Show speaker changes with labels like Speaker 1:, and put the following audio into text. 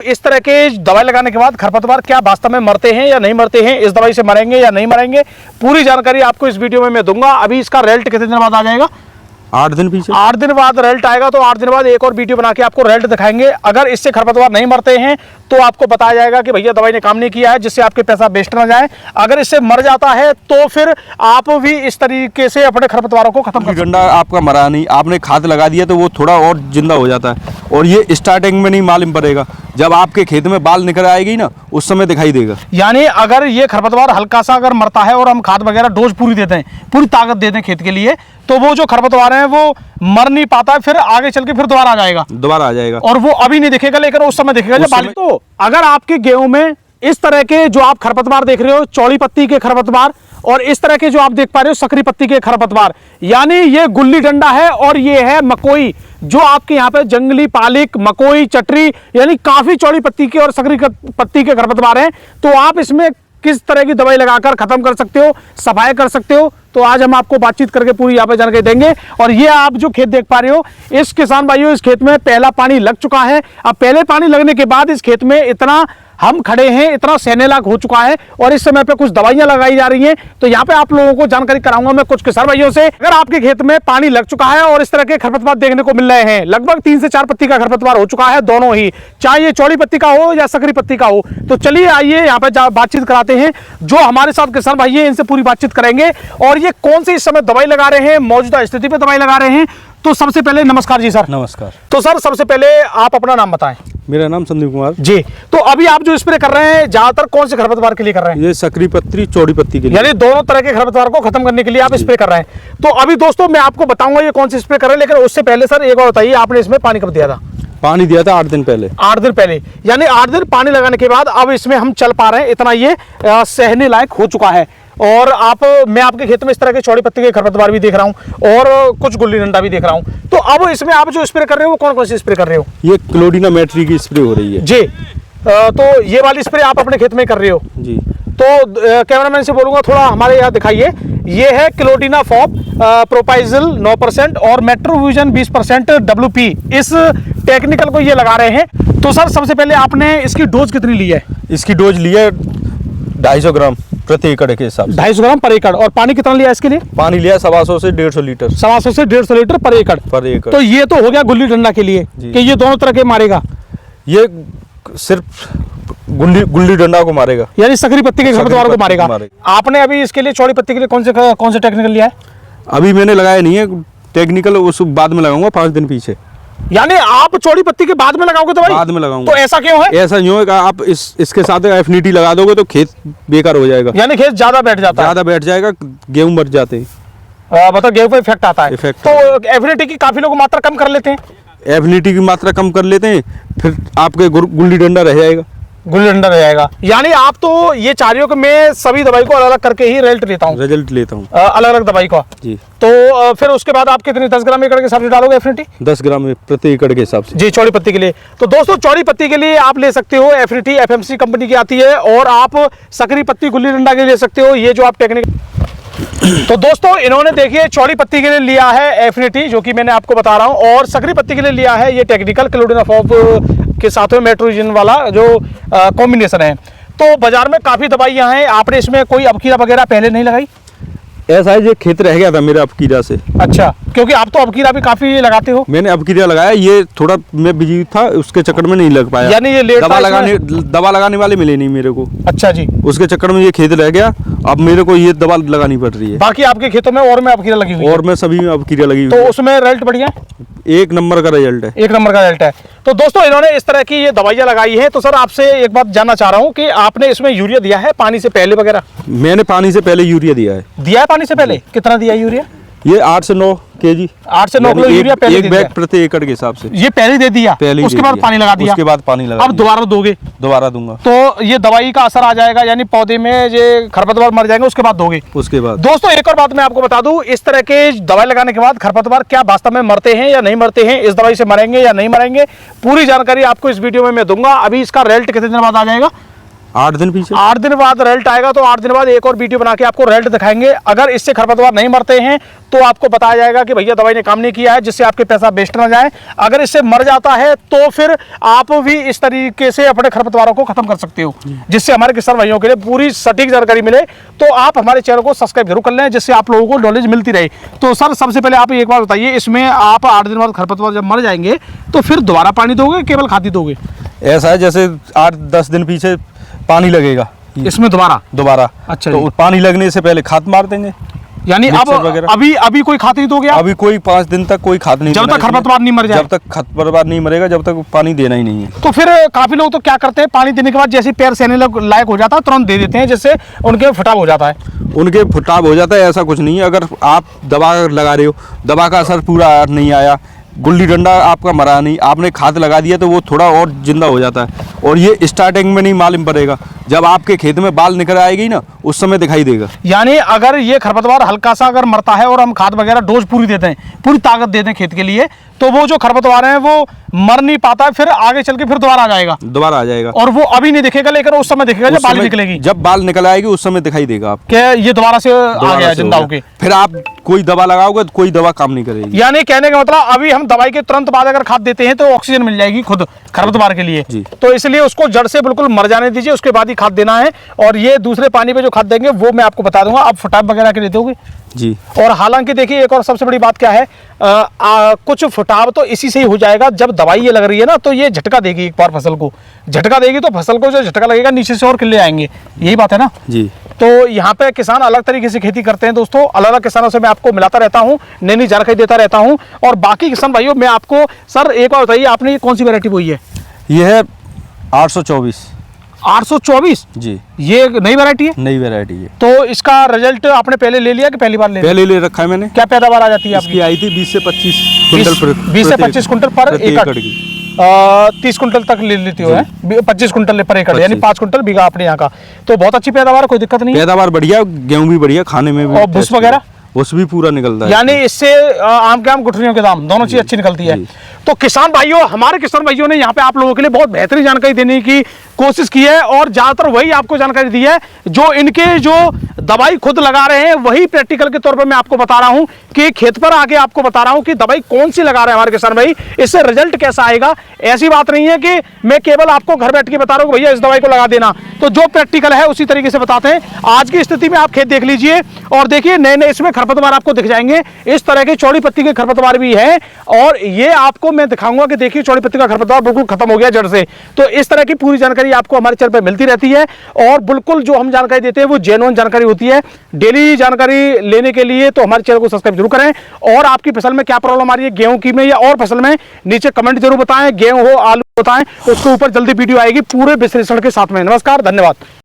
Speaker 1: इस तरह के दवाई लगाने के बाद खरपतवार क्या वास्तव में मरते हैं या नहीं मरते हैं, इस दवाई से मरेंगे या नहीं मरेंगे, पूरी जानकारी आपको इस वीडियो में मैं दूंगा। अभी इसका रिजल्ट कितने दिन बाद आ जाएगा?
Speaker 2: 8 दिन पीछे
Speaker 1: 8 दिन बाद रिजल्ट आएगा। तो 8 दिन बाद एक और वीडियो बना के आपको रिजल्ट दिखाएंगे। अगर इससे खरपतवार नहीं मरते हैं तो आपको बताया जाएगा कि भैया दवाई ने काम नहीं किया है, जिससे आपके पैसा वेस्ट ना जाए। अगर इससे मर जाता है तो फिर आप भी इस तरीके से अपने खरपतवारों को खत्म कर सकते हैं।
Speaker 2: डंडा आपका मरा नहीं, आपने खाद लगा दिया तो वो थोड़ा और जिंदा हो जाता है। और ये स्टार्टिंग में नहीं मालूम पड़ेगा, जब आपके खेत में बाल निकल आएगी ना उस समय दिखाई देगा।
Speaker 1: यानी अगर ये खरपतवार हल्का सा अगर मरता है और हम खाद वगैरह डोज पूरी देते हैं, पूरी ताकत देते हैं खेत के लिए, तो वो जो खरपतवार है वो मर नहीं पाता है, फिर आगे चल के फिर दोबारा आ जाएगा और वो अभी नहीं दिखेगा, लेकिन उस समय दिखेगा जब बाल। तो अगर आपके गेहूं में इस तरह के जो आप खरपतवार देख रहे हो, चौड़ी पत्ती के खरपतवार, और इस तरह के जो आप देख पा रहे हो सकरी पत्ती के खरपतवार, यानी ये गुल्ली डंडा है और ये है मकोई, जो आपके यहाँ पे जंगली पालिक, मकोई, चटरी, यानी काफी चौड़ी पत्ती के और सकरी पत्ती के खरपतवार हैं। तो आप इसमें किस तरह की दवाई लगाकर खत्म कर सकते हो, सफाई कर सकते हो, तो आज हम आपको बातचीत करके पूरी यहाँ पे जानकारी देंगे। और ये आप जो खेत देख पा रहे हो, इस किसान भाइयों, इस खेत में पहला पानी लग चुका है। अब पहले पानी लगने के बाद इस खेत में इतना हम खड़े हैं, इतना सहने लायक हो चुका है और इस समय पे कुछ दवाइयां लगाई जा रही हैं। तो यहाँ पे आप लोगों को जानकारी कराऊंगा मैं कुछ किसान भाइयों से। अगर आपके खेत में पानी लग चुका है और इस तरह के खरपतवार देखने को मिल रहे हैं, लगभग 3 से 4 पत्ती का खरपतवार हो चुका है, दोनों ही, चाहे ये चौड़ी पत्ती का हो या सकरी पत्ती का हो, तो चलिए आइए यहाँ पे बातचीत कराते हैं। जो हमारे साथ किसान भाई है इनसे पूरी बातचीत करेंगे और ये कौन सी इस समय दवाई लगा रहे हैं, मौजूदा स्थिति पे दवाई लगा रहे हैं। तो सबसे पहले नमस्कार जी सर।
Speaker 2: नमस्कार।
Speaker 1: तो सर सबसे पहले आप अपना नाम बताएं।
Speaker 2: मेरा नाम संदीप कुमार
Speaker 1: जी। तो अभी आप जो स्प्रे कर रहे हैं ज्यादातर कौन से खरपतवार के लिए कर रहे हैं?
Speaker 2: ये सकरी पत्ती, चौड़ी पत्ती के लिए,
Speaker 1: यानी दोनों तरह के खरपतवार को खत्म करने के लिए आप स्प्रे कर रहे हैं। तो अभी दोस्तों मैं आपको बताऊंगा ये कौन सी स्प्रे कर रहे हैं, लेकिन उससे पहले सर एक और बताइए, आपने इसमें पानी कब दिया था?
Speaker 2: पानी दिया था 8 दिन पहले।
Speaker 1: 8 दिन पहले, यानी 8 दिन पानी लगाने के बाद अब इसमें हम चल पा रहे हैं, इतना ये सहने लायक हो चुका है। और मैं आपके खेत में इस तरह के चौड़ी पत्ती के खरपतवार भी देख रहा हूं और कुछ गुल्ली डंडा भी देख रहा हूं। तो अब इसमें आप जो स्प्रे कर रहे हो वो कौन कौन सी स्प्रे कर रहे हो?
Speaker 2: ये क्लोडिना मेट्री की स्प्रे हो रही है जी।
Speaker 1: तो ये वाली स्प्रे आप अपने खेत में कर रहे हो जी। तो कैमरामैन से बोलूंगा थोड़ा हमारे यहाँ दिखाइए। ये है क्लोडिना फॉप, प्रोपाइजल 9% और मेट्रोविजन 20% WP, इस टेक्निकल को ये लगा रहे हैं। तो सर सबसे पहले आपने इसकी डोज कितनी ली है?
Speaker 2: इसकी डोज ली है 250 ग्राम प्रति एकड़ के हिसाब से।
Speaker 1: 250 ग्राम पर एकड़। और पानी कितना लिया इसके लिए?
Speaker 2: पानी लिया 125 से 150 लीटर।
Speaker 1: 125 से 150 लीटर पर एकड़। तो ये तो हो गया गुल्ली डंडा के लिए कि ये दोनों तरह के मारेगा।
Speaker 2: ये सिर्फ गुल्ली डंडा को मारेगा,
Speaker 1: यानी सकरी पत्ती के खरपतवार को मारेगा। आपने अभी इसके लिए चौड़ी पत्ती के लिए कौन से टेक्निकल लिया है?
Speaker 2: अभी मैंने लगाया नहीं है टेक्निकल, उस बाद में लगाऊंगा 5 दिन पीछे।
Speaker 1: यानी आप चौड़ी पत्ती के बाद में लगाओगे दवाई?
Speaker 2: बाद में लगाऊंगा।
Speaker 1: तो ऐसा क्यों है?
Speaker 2: ऐसा यूं है कि आप इसके साथ एफिनिटी लगा दोगे तो खेत बेकार हो जाएगा,
Speaker 1: यानी खेत ज्यादा बैठ जाता है,
Speaker 2: ज्यादा बैठ जाएगा, गेहूं मर जाते हैं,
Speaker 1: मतलब गेहूं पे इफेक्ट आता है। तो एफिनिटी की काफी लोग मात्रा कम कर लेते हैं,
Speaker 2: एफिनिटी की मात्रा कम कर लेते हैं, फिर आपके गुल्ली डंडा रह जाएगा,
Speaker 1: गुल्ली डंडा रह जाएगा। यानी आप तो ये चाह रहे हो कि मैं सभी दवाई को अलग अलग करके ही रिजल्ट लेता हूँ अलग अलग दवाई को जी। तो फिर उसके बाद आप कितनी 10 ग्राम एकड़ के हिसाब से डालोगे एफिनिटी?
Speaker 2: 10 ग्राम प्रति एकड़ के हिसाब से जी,
Speaker 1: चौड़ी पत्ती के लिए। तो दोस्तों चौड़ी पत्ती के लिए आप ले सकते हो एफिनिटी, FMC कंपनी की आती है, और आप सकरी पत्ती गुल्ली डंडा के लिए ले सकते हो, ये जो आप टेक्निक। तो दोस्तों इन्होंने देखिए चौड़ी पत्ती के लिए लिया है एफिनिटी, जो कि मैंने आपको बता रहा हूं, और सकरी पत्ती के लिए लिया है ये टेक्निकल क्लोडिना फॉप के साथ में मेट्रोविजन वाला जो कॉम्बिनेशन है। तो बाजार में काफी दवाइयां हैं, आपने इसमें कोई अबकीरा वगैरह पहले नहीं लगाई?
Speaker 2: ऐसा है, ये खेत रह गया था मेरा अबकीरा से।
Speaker 1: अच्छा, क्योंकि आप तो अबकीरा भी काफी लगाते हो।
Speaker 2: मैंने अबकीरा लगाया, ये थोड़ा मैं बिजी था, उसके चक्कर में नहीं लग पाया।
Speaker 1: यानी ये लेट
Speaker 2: दवा लगाने वाले मिले नहीं मेरे को।
Speaker 1: अच्छा जी।
Speaker 2: उसके चक्कर में ये खेत रह गया, अब मेरे को ये दवा लगानी पड़ रही है।
Speaker 1: बाकी आपके खेतों में और में अबकीरा लगी हुई है?
Speaker 2: और में सभी में अबकीरा लगी हुई
Speaker 1: तो
Speaker 2: है।
Speaker 1: उसमें रिजल्ट बढ़िया है?
Speaker 2: 1 नंबर का रिजल्ट है।
Speaker 1: 1 नंबर का रिजल्ट है। तो दोस्तों इन्होंने इस तरह की ये दवाइयां लगाई है। तो सर आपसे एक बात जानना चाह रहा हूँ कि आपने इसमें यूरिया दिया है पानी से पहले वगैरह?
Speaker 2: मैंने पानी से पहले यूरिया दिया है
Speaker 1: पानी से पहले? कितना दिया यूरिया?
Speaker 2: ये 8 से 9 kg,
Speaker 1: 8 से 9 किलो यूरिया पहले
Speaker 2: एक बैग प्रति एकड़ के हिसाब से।
Speaker 1: ये पहले दे दिया, उसके बाद पानी लगा दिया?
Speaker 2: उसके बाद पानी लगा।
Speaker 1: अब दोबारा दोगे?
Speaker 2: दोबारा दूंगा।
Speaker 1: तो ये दवाई का असर आ जाएगा, यानी पौधे में ये खरपतवार मर जाएंगे, उसके बाद दोगे?
Speaker 2: उसके बाद।
Speaker 1: दोस्तों एक और बात मैं आपको बता दूं, इस तरह के दवाई लगाने के बाद खरपतवार क्या वास्तव में मरते हैं या नहीं मरते हैं, इस दवाई से मरेंगे या नहीं मरेंगे, पूरी जानकारी आपको इस वीडियो में मैं दूंगा। अभी इसका रिजल्ट कितने दिन बाद आ जाएगा?
Speaker 2: 8 दिन पीछे
Speaker 1: 8 दिन बाद रिजल्ट आएगा, तो 8 दिन बाद एक और वीडियो बना के आपको रिजल्ट दिखाएंगे। अगर इससे खरपतवार नहीं मरते हैं तो आपको बताया जाएगा कि भैया दवाई ने काम नहीं किया है, जिससे आपके पैसा वेस्ट ना जाए। अगर इससे मर जाता है तो फिर आप भी इस तरीके से अपने खरपतवारों को खत्म कर सकते हो, जिससे हमारे किसान भाइयों के लिए पूरी सटीक जानकारी मिले। तो आप हमारे चैनल को सब्सक्राइब जरूर कर लें, जिससे आप लोगों को नॉलेज मिलती रहे। तो सर सबसे पहले आप एक बात बताइए, इसमें आप 8 दिन बाद खरपतवार जब मर जाएंगे तो फिर दोबारा पानी दोगे, केवल खाद दोगे?
Speaker 2: ऐसा है जैसे 8-10 दिन पीछे पानी लगेगा
Speaker 1: इसमें दोबारा। अच्छा,
Speaker 2: तो पानी लगने से पहले खाद मार देंगे।
Speaker 1: यानी अब अभी कोई खाद नहीं दोगे आप?
Speaker 2: अभी कोई 5 दिन तक कोई खाद नहीं,
Speaker 1: जब तक खरपतवार नहीं मर जाए,
Speaker 2: जब तक खरपतवार नहीं मरेगा, जब तक पानी देना ही नहीं है।
Speaker 1: तो फिर काफी लोग तो क्या करते हैं, पानी देने के बाद जैसे पैर सहने लायक हो जाता है तुरंत दे देते हैं, जिससे उनके फटाव हो जाता है।
Speaker 2: उनके फटाव हो जाता है, ऐसा कुछ नहीं है। अगर आप दवा लगा रहे हो, दवा का असर पूरा नहीं आया, गुल्ली डंडा आपका मरा नहीं, आपने खाद लगा दिया तो वो थोड़ा और जिंदा हो जाता है। और ये स्टार्टिंग में नहीं मालूम पड़ेगा, जब आपके खेत में बाल निकल आएगी ना उस समय दिखाई देगा।
Speaker 1: यानी अगर ये खरपतवार हल्का सा अगर मरता है और हम खाद वगैरह डोज पूरी देते हैं, पूरी ताकत देते हैं खेत के लिए, तो वो जो खरपतवार है वो मर नहीं पाता है, फिर आगे चल के फिर दोबारा आ जाएगा। और वो अभी नहीं दिखेगा, लेकिन उस समय दिखेगा जब बाल निकलेगी,
Speaker 2: जब बाल निकल आएगी उस समय दिखाई देगा आप
Speaker 1: क्या ये दोबारा से आ गया जिंदा होके।
Speaker 2: फिर आप कोई दवा लगाओगे तो कोई दवा काम नहीं करेगी।
Speaker 1: यानी कहने का मतलब अभी हम दवाई के तुरंत बाद अगर खाद देते हैं तो ऑक्सीजन मिल जाएगी खुद खरपतवार के लिए, तो इसलिए उसको जड़ से बिल्कुल मर जाने दीजिए, उसके बाद ही खाद देना है। और ये दूसरे पानी पे जो खाद देंगे वो मैं आपको बता दूंगा, आप फटाब वगैरह के लिए दोगे
Speaker 2: जी।
Speaker 1: और हालांकि देखिए एक और सबसे बड़ी बात क्या है, कुछ फुटाव तो इसी से ही हो जाएगा। जब दवाई ये लग रही है ना तो ये झटका देगी, एक बार फसल को झटका देगी, तो फसल को जो झटका लगेगा नीचे से और किले आएंगे, यही बात है ना
Speaker 2: जी।
Speaker 1: तो यहाँ पे किसान अलग तरीके से खेती करते हैं दोस्तों, अलग अलग किसानों से मैं आपको मिलाता रहता हूँ, नई नई जानकारी देता रहता हूँ। और बाकी किसान भाइयों मैं आपको सर एक बार बताइए, आपने ये कौन सी वैरायटी बोई है?
Speaker 2: ये है 824
Speaker 1: जी, ये नई वैरायटी है?
Speaker 2: नई वैरायटी है।
Speaker 1: तो इसका रिजल्ट आपने पहले ले लिया कि पहली बार ले?
Speaker 2: पहले ले रखा है मैंने।
Speaker 1: क्या पैदावार आ जाती है आपकी?
Speaker 2: आई थी 20 से 25 क्विंटल
Speaker 1: 20 से 25 क्विंटल पर एकड़ की, 30 क्विंटल तक ले लेती हो, 25 क्विंटल पर एकड़, यानी 5 क्विंटल बीघा अपने यहाँ का। तो बहुत अच्छी पैदावार, कोई दिक्कत नहीं?
Speaker 2: पैदावार बढ़िया, गेहूं भी बढ़िया, खाने में भी।
Speaker 1: और भूस वगैरह
Speaker 2: उस भी पूरा निकलता है,
Speaker 1: यानी इससे आम के आम गुठलियों के दाम दोनों चीज अच्छी निकलती है। तो किसान भाइयों, हमारे किसान भाइयों ने यहाँ पे आप लोगों के लिए बहुत बेहतरीन जानकारी देने की कोशिश की है, और ज्यादातर वही आपको जानकारी दी है जो इनके जो दवाई खुद लगा रहे हैं, वही प्रैक्टिकल के तौर पर मैं आपको बता रहा हूं कि खेत पर आके आपको बता रहा हूं कि दवाई कौन सी लगा रहे हैं हमारे किसान भाई, इससे रिजल्ट कैसा आएगा। ऐसी बात नहीं है कि मैं केवल आपको घर बैठ के बता रहा हूं भैया इस दवाई को लगा देना, तो जो प्रैक्टिकल है उसी तरीके से बताते हैं। आज की स्थिति में आप खेत देख लीजिए और देखिए नए नए इसमें खरपतवार आपको दिख जाएंगे, इस तरह के चौड़ी पत्ती के खरपतवार भी है, और ये आपको मैं दिखाऊंगा कि देखिए चौड़ी पत्ती का खरपतवार बिल्कुल खत्म हो गया जड़ से। तो इस तरह की पूरी जानकारी आपको हमारे चैनल पर मिलती रहती है, और बिल्कुल जो हम जानकारी देते हैं वो जेन्युइन जानकारी होती है। डेली जानकारी लेने के लिए तो हमारे चैनल को सब्सक्राइब जरूर करें, और आपकी फसल में क्या प्रॉब्लम आ रही है, गेहूं की में या और फसल में, नीचे कमेंट जरूर बताएं, गेहूं हो आलू बताएं, उसके ऊपर जल्दी वीडियो आएगी पूरे विश्लेषण के साथ में। नमस्कार, धन्यवाद।